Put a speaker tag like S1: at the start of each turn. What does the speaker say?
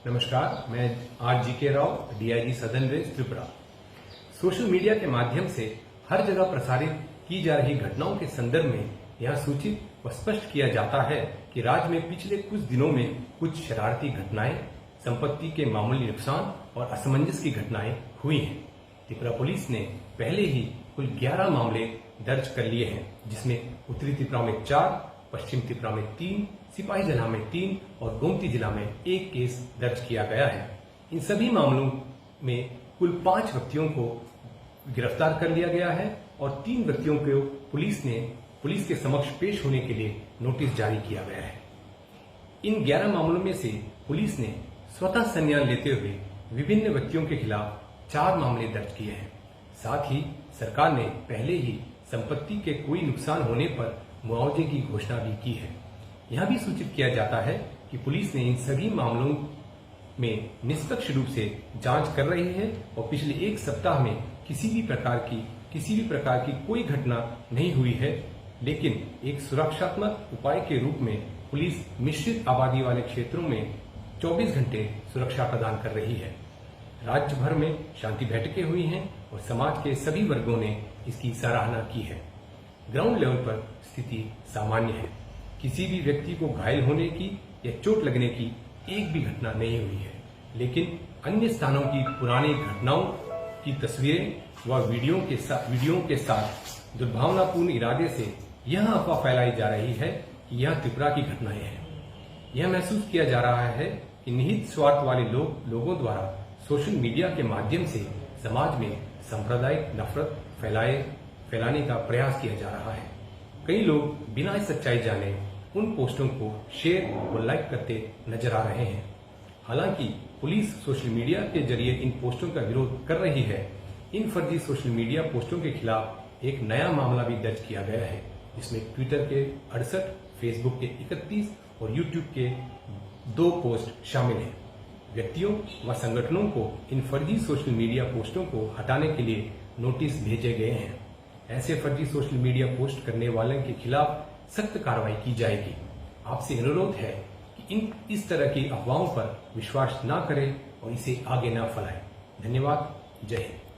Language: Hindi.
S1: नमस्कार, मैं आर के Rao, DIG southern range Tripura. Social media के माध्यम से हर जगह प्रसारित की जा रही घटनाओं के संदर्भ में यह सूचित व स्पष्ट किया जाता है कि राज्य में पिछले कुछ दिनों में कुछ शरारती घटनाएं, संपत्ति के मामूली नुकसान और असमंजस की घटनाएं हुई हैं। त्रिपुरा पुलिस ने पहले ही कुल 11 मामले दर्ज कर लिए हैं, जिसमें उत्तरी त्रिपुरा में 4, पश्चिम त्रिपुरा में 3, सिपाही जला में 3 और गोमती जिला में 1 केस दर्ज किया गया है। इन सभी मामलों में कुल 5 व्यक्तियों को गिरफ्तार कर लिया गया है और 3 व्यक्तियों को पुलिस के समक्ष पेश होने के लिए नोटिस जारी किया गया है। इन 11 मामलों में से पुलिस ने स्वतः संज्ञान लेते हुए विभिन्न व्यक्तियों के खिलाफ 4 मामले दर्ज किए हैं। साथ ही सरकार ने पहले ही संपत्ति के कोई नुकसान होने पर मुआवजे की घोषणा भी की है। यह भी सूचित किया जाता है कि पुलिस ने इन सभी मामलों में निष्पक्ष रूप से जांच कर रही है और पिछले 1 सप्ताह में किसी भी प्रकार की कोई घटना नहीं हुई है। लेकिन एक सुरक्षात्मक उपाय के रूप में पुलिस मिश्रित आबादी वाले क्षेत्रों में 24 घंटे सुरक्षा प्रदान कर रही है। राज्य भर में शांति बैठकें हुई हैं और समाज के सभी वर्गों ने इसकी सराहना की है। ग्राउंड लेवल पर स्थिति सामान्य है। किसी भी व्यक्ति को घायल होने की या चोट लगने की एक भी घटना नहीं हुई है। लेकिन अन्य स्थानों की पुरानी घटनाओं की तस्वीरें व वीडियो के साथ दुर्भावनापूर्ण इरादे से यह अफवाह फैलाई जा रही है कि यह त्रिपुरा की घटनाएं हैं। यह महसूस किया जा रहा है कि निहित स्वार्थ वाले लोगों द्वारा सोशल मीडिया के माध्यम से समाज में सांप्रदायिक नफरत फैलाने का प्रयास किया जा रहा है। कई लोग बिना सच्चाई जाने उन पोस्टों को शेयर व लाइक करते नजर आ रहे हैं। हालांकि पुलिस सोशल मीडिया के जरिए इन पोस्टों का विरोध कर रही है। इन फर्जी सोशल मीडिया पोस्टों के खिलाफ एक नया मामला भी दर्ज किया गया है, जिसमें ट्विटर के 68, फेसबुक के 31 और यूट्यूब के 2 पोस्ट शामिल हैं। व्यक्तियों व संगठनों को इन फर्जी सोशल मीडिया पोस्टों को हटाने के लिए नोटिस भेजे गए हैं। ऐसे फर्जी सोशल मीडिया पोस्ट करने वालों के खिलाफ सख्त कार्रवाई की जाएगी। आपसे अनुरोध है कि इस तरह की अफवाहों पर विश्वास न करें और इसे आगे न फैलाएं। धन्यवाद। जय हिंद।